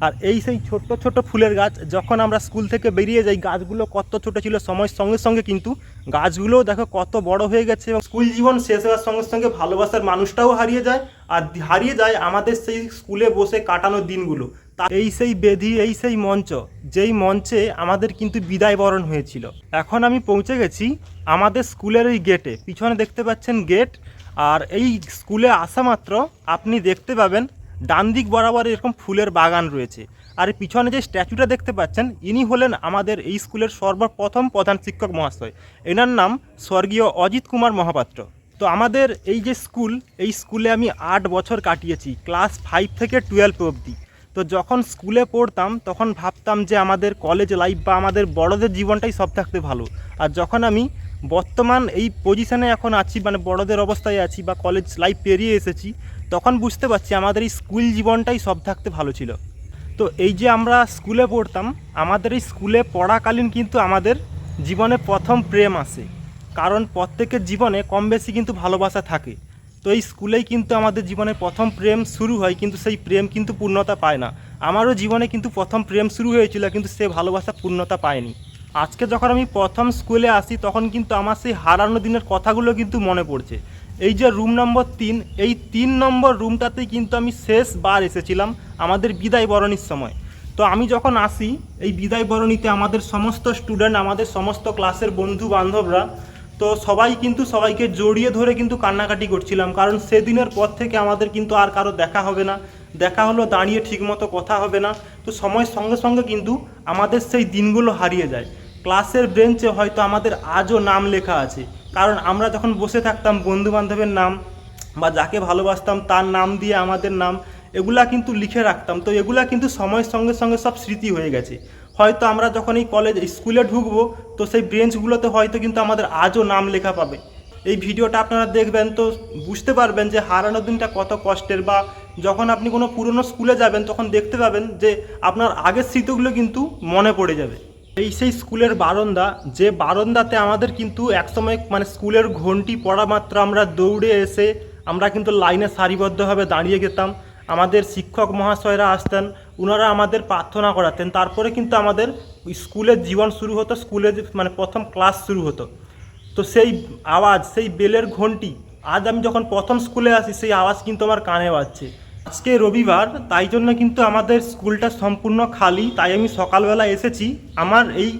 আর এই সেই ছোট্ট ছোট্ট ফুলের গাছ, যখন আমরা স্কুল থেকে বেরিয়ে যাই গাছগুলো কত ছোট ছিল, সময়ের সঙ্গে সঙ্গে কিন্তু গাছগুলোও দেখো কত বড় হয়ে গেছে। এবং স্কুল জীবন শেষ হওয়ার সঙ্গে সঙ্গে ভালোবাসার মানুষটাও হারিয়ে যায়, আর হারিয়ে যায় আমাদের সেই স্কুলে বসে কাটানোর দিনগুলো। এই সেই বেদি, এই সেই মঞ্চ, যেই মঞ্চে আমাদের কিন্তু বিদায় বরণ হয়েছিল। এখন আমি পৌঁছে গেছি আমাদের স্কুলের এই গেটে, পিছনে দেখতে পাচ্ছেন গেট। আর এই স্কুলে আসা মাত্র আপনি দেখতে পাবেন ডান দিক বরাবর এরকম ফুলের বাগান রয়েছে। আর পিছনে যে স্ট্যাচুটা দেখতে পাচ্ছেন, ইনি হলেন আমাদের এই স্কুলের সর্বপ্রথম প্রধান শিক্ষক মহাশয়। এনার নাম স্বর্গীয় অজিত কুমার মহাপাত্র। তো আমাদের এই যে স্কুল, এই স্কুলে আমি 8 বছর কাটিয়েছি, ক্লাস 5 থেকে 12 অবধি। তো যখন স্কুলে পড়তাম তখন ভাবতাম যে আমাদের কলেজ লাইফ বা আমাদের বড়দের জীবনটাই সব থাকতে ভালো। আর যখন আমি বর্তমান এই পজিশানে এখন আছি, মানে বড়দের অবস্থায় আছি বা কলেজ লাইফ পেরিয়ে এসেছি, তখন বুঝতে পারছি আমাদের এই স্কুল জীবনটাই সব থাকতে ভালো ছিল। তো এই যে আমরা স্কুলে পড়তাম, আমাদের এই স্কুলে পড়াকালীন কিন্তু আমাদের জীবনে প্রথম প্রেম আসে। কারণ প্রত্যেকের জীবনে কম বেশি কিন্তু ভালোবাসা থাকে। তো এই স্কুলেই কিন্তু আমাদের জীবনে প্রথম প্রেম শুরু হয়, কিন্তু সেই প্রেম কিন্তু পূর্ণতা পায় না। আমারও জীবনে কিন্তু প্রথম প্রেম শুরু হয়েছিল, কিন্তু সে ভালোবাসা পূর্ণতা পায়নি। আজকে যখন আমি প্রথম স্কুলে আসি তখন কিন্তু আমার সেই হারানো দিনের কথাগুলো কিন্তু মনে পড়ছে। এই যে রুম নম্বর 3, এই 3 নম্বর রুমটাতেই কিন্তু আমি শেষবার এসেছিলাম আমাদের বিদায় বরণীর সময়। তো আমি যখন আসি এই বিদায় বরণীতে, আমাদের সমস্ত স্টুডেন্ট, আমাদের সমস্ত ক্লাসের বন্ধু বান্ধবরা, তো সবাই কিন্তু সবাইকে জড়িয়ে ধরে কিন্তু কান্নাকাটি করছিলাম। কারণ সেদিনের পর থেকে আমাদের কিন্তু আর কারো দেখা হবে না, দেখা হলো দাঁড়িয়ে ঠিকমতো কথা হবে না। তো সময়ের সঙ্গে সঙ্গে কিন্তু আমাদের সেই দিনগুলো হারিয়ে যায়। ক্লাসের বেঞ্চে হয়তো আমাদের আজও নাম লেখা আছে, কারণ আমরা যখন বসে থাকতাম বন্ধু বান্ধবের নাম বা যাকে ভালোবাসতাম তার নাম দিয়ে আমাদের নাম, এগুলা কিন্তু লিখে রাখতাম। তো এগুলা কিন্তু সময়ের সঙ্গে সঙ্গে সব স্মৃতি হয়ে গেছে। হয়তো আমরা যখন এই কলেজ স্কুলে ঢুকবো, তো সেই বেঞ্চগুলোতে হয়তো কিন্তু আমাদের আজও নাম লেখা পাবে। এই ভিডিওটা আপনারা দেখবেন তো বুঝতে পারবেন যে হারানো দিনটা কত কষ্টের। বা যখন আপনি কোনো পুরনো স্কুলে যাবেন তখন দেখতে পাবেন যে আপনার আগের স্মৃতিগুলো কিন্তু মনে পড়ে যাবে। এই সেই স্কুলের বারান্দা, যে বারান্দাতে আমাদের কিন্তু একসময় মানে স্কুলের ঘন্টি পড়া মাত্র আমরা দৌড়ে এসে আমরা কিন্তু লাইনে সারিবদ্ধভাবে দাঁড়িয়ে যেতাম। আমাদের শিক্ষক মহাশয়রা আসতেন, ওনারা আমাদের প্রার্থনা করাতেন, তারপরে কিন্তু আমাদের স্কুলের জীবন শুরু হতো, স্কুলের মানে প্রথম ক্লাস শুরু হতো। তো সেই আওয়াজ, সেই বেলের ঘন্টি, আজ আমি যখন প্রথম স্কুলে আসি সেই আওয়াজ কিন্তু আমার কানে বাজছে। আজকে রবিবার, তাই জন্য কিন্তু আমাদের স্কুলটা সম্পূর্ণ খালি। তাই আমি সকালবেলা এসেছি আমার এই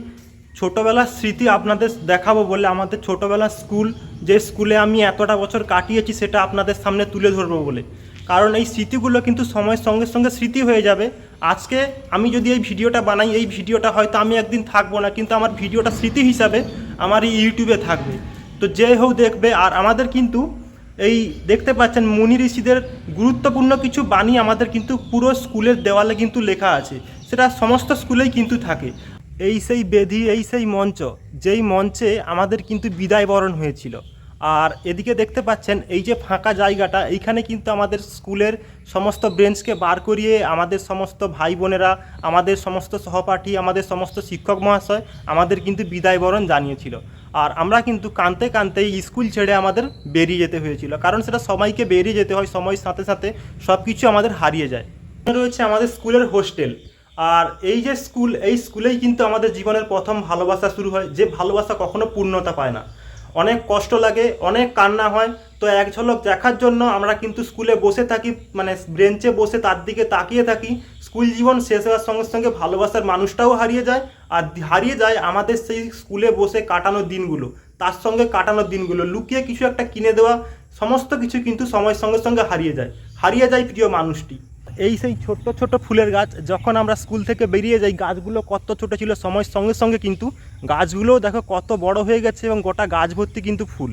ছোটোবেলার স্মৃতি আপনাদের দেখাবো বলে, আমাদের ছোটোবেলার স্কুল, যে স্কুলে আমি এতটা বছর কাটিয়েছি সেটা আপনাদের সামনে তুলে ধরবো বলে। কারণ এই স্মৃতিগুলো কিন্তু সময়ের সঙ্গে সঙ্গে স্মৃতি হয়ে যাবে। আজকে আমি যদি এই ভিডিওটা বানাই, এই ভিডিওটা হয়তো আমি একদিন থাকবো না, কিন্তু আমার ভিডিওটা স্মৃতি হিসাবে আমার এই ইউটিউবে থাকবে। তো যে হোক দেখবে। আর আমাদের কিন্তু এই দেখতে পাচ্ছেন মুনি ঋষিদের গুরুত্বপূর্ণ কিছু বাণী আমাদের কিন্তু পুরো স্কুলের দেওয়ালে কিন্তু লেখা আছে, সেটা সমস্ত স্কুলেই কিন্তু থাকে। এই সেই বেদি, এই সেই মঞ্চ, যেই মঞ্চে আমাদের কিন্তু বিদায় বরণ হয়েছিল। আর এদিকে দেখতে পাচ্ছেন এই যে ফাঁকা জায়গাটা, এইখানে কিন্তু আমাদের স্কুলের সমস্ত বেঞ্চকে বার করিয়ে আমাদের সমস্ত ভাই বোনেরা, আমাদের সমস্ত সহপাঠী, আমাদের সমস্ত শিক্ষক মহাশয় আমাদের কিন্তু বিদায় বরণ জানিয়েছিল। আর আমরা কিন্তু কাঁদতে কাঁদতে স্কুল ছেড়ে আমাদের বেরিয়ে যেতে হয়েছিল, কারণ সেটা সময়কে বেরিয়ে যেতে হয়, সময়ের সাথে সাথে সব কিছু আমাদের হারিয়ে যায়। রয়েছে আমাদের স্কুলের হোস্টেল। আর এই যে স্কুল, এই স্কুলেই কিন্তু আমাদের জীবনের প্রথম ভালোবাসা শুরু হয়, যে ভালোবাসা কখনো পূর্ণতা পায় না। অনেক কষ্ট লাগে, অনেক কান্না হয়। তো এক ঝলক দেখার জন্য আমরা কিন্তু স্কুলে বসে থাকি, মানে বেঞ্চে বসে তার দিকে তাকিয়ে থাকি। স্কুল জীবন শেষ হওয়ার সঙ্গে সঙ্গে ভালোবাসার মানুষটাও হারিয়ে যায়, আর হারিয়ে যায় আমাদের সেই স্কুলে বসে কাটানোর দিনগুলো, তার সঙ্গে কাটানোর দিনগুলো, লুকিয়ে কিছু একটা কিনে দেওয়া, সমস্ত কিছু কিন্তু সময়ের সঙ্গে সঙ্গে হারিয়ে যায়, হারিয়ে যায় প্রিয় মানুষটি। এই সেই ছোট্ট ছোট ফুলের গাছ, যখন আমরা স্কুল থেকে বেরিয়ে যাই গাছগুলো কত ছোট ছিল, সময়ের সঙ্গে সঙ্গে কিন্তু গাছগুলোও দেখো কত বড় হয়ে গেছে, এবং গোটা গাছ ভর্তি কিন্তু ফুল।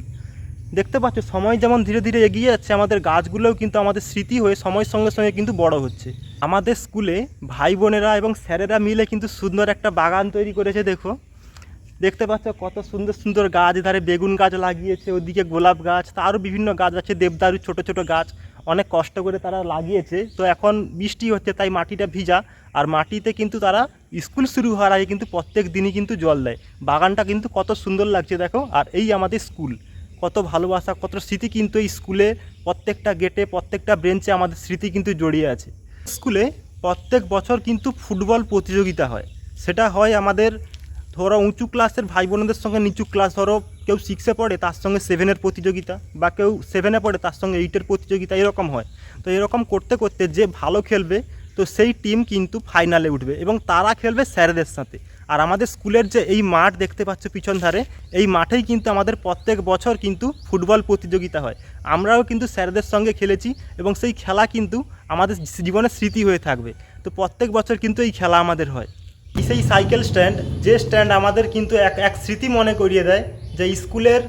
দেখতে পাচ্ছ সময় যেমন ধীরে ধীরে এগিয়ে যাচ্ছে, আমাদের গাছগুলোও কিন্তু আমাদের স্মৃতি হয়ে সময়ের সঙ্গে সঙ্গে কিন্তু বড় হচ্ছে। আমাদের স্কুলে ভাই বোনেরা এবং স্যারেরা মিলে কিন্তু সুন্দর একটা বাগান তৈরি করেছে। দেখতে পাচ্ছ কত সুন্দর সুন্দর গাছ, ধারে বেগুন গাছ লাগিয়েছে, ওদিকে গোলাপ গাছ, তারও বিভিন্ন গাছ আছে, দেবদারু, ছোট ছোট গাছ, অনেক কষ্ট করে তারা লাগিয়েছে। তো এখন বৃষ্টি হচ্ছে তাই মাটিটা ভিজা, আর মাটিতে কিন্তু তারা স্কুল শুরু হওয়ার আগে কিন্তু প্রত্যেক দিনই কিন্তু জল দেয়। বাগানটা কিন্তু কত সুন্দর লাগছে দেখো। আর এই আমাদের স্কুল, কত ভালোবাসা, কত স্মৃতি কিন্তু এই স্কুলে প্রত্যেকটা গেটে, প্রত্যেকটা বেঞ্চে আমাদের স্মৃতি কিন্তু জড়িয়ে আছে। স্কুলে প্রত্যেক বছর কিন্তু ফুটবল প্রতিযোগিতা হয়। সেটা হয় আমাদের ধরো উঁচু ক্লাসের ভাই বোনদের সঙ্গে নিচু ক্লাস, ধরো কেউ 6-এ পড়ে তার সঙ্গে 7-এর প্রতিযোগিতা, বা কেউ 7-এ পড়ে তার সঙ্গে 8-এর প্রতিযোগিতা, এরকম হয়। তো এরকম করতে করতে যে ভালো খেলবে তো সেই টিম কিন্তু ফাইনালে উঠবে এবং তারা খেলবে স্যারেদের সাথে। আর আমাদের স্কুলের যে এই মাঠ দেখতে পাচ্ছ পিছন ধারে, এই মাঠেই কিন্তু আমাদের প্রত্যেক বছর কিন্তু ফুটবল প্রতিযোগিতা হয়। আমরাও কিন্তু স্যারদের সঙ্গে খেলেছি এবং সেই খেলা কিন্তু আমাদের জীবনের স্মৃতি হয়ে থাকবে। তো প্রত্যেক বছর কিন্তু এই খেলা আমাদের হয়। সেই সাইকেল স্ট্যান্ড, যে স্ট্যান্ড আমাদের কিন্তু এক স্মৃতি মনে করিয়ে দেয় যে স্কুলের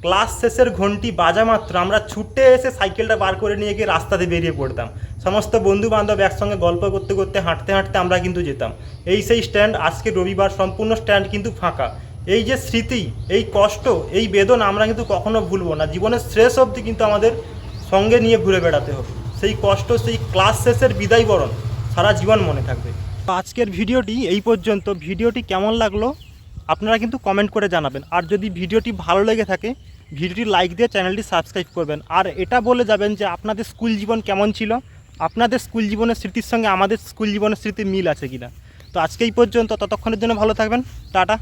ক্লাস শেষের ঘন্টি বাজা মাত্র আমরা ছুটে এসে সাইকেলটা বার করে নিয়ে গিয়ে রাস্তাতে বেরিয়ে পড়তাম। সমস্ত বন্ধু বান্ধব একসঙ্গে গল্প করতে করতে হাঁটতে হাঁটতে আমরা কিন্তু যেতাম। এই সেই স্ট্যান্ড, আজকে রবিবার সম্পূর্ণ স্ট্যান্ড কিন্তু ফাঁকা। এই যে স্মৃতি, এই কষ্ট, এই বেদনা আমরা কিন্তু কখনো ভুলবো না। জীবনের শেষ অবধি কিন্তু আমাদের সঙ্গে নিয়ে ঘুরে বেড়াতে হবে। সেই কষ্ট, সেই ক্লাস শেষের বিদায় বরণ সারা জীবন মনে থাকবে। তো আজকের ভিডিওটি এই পর্যন্ত। ভিডিওটি কেমন লাগলো আপনারা কিন্তু কমেন্ট করে জানাবেন। আর যদি ভিডিওটি ভালো লেগে থাকে ভিডিওটি লাইক দিয়ে চ্যানেলটি সাবস্ক্রাইব করবেন। আর এটা বলে যাবেন যে আপনাদের স্কুল জীবন কেমন ছিল, আপনাদের স্কুল জীবনের স্মৃতির সঙ্গে আমাদের স্কুল জীবনের স্মৃতির মিল আছে কিনা। তো আজকে এই পর্যন্ত, ততক্ষণের জন্য ভালো থাকবেন, টাটা।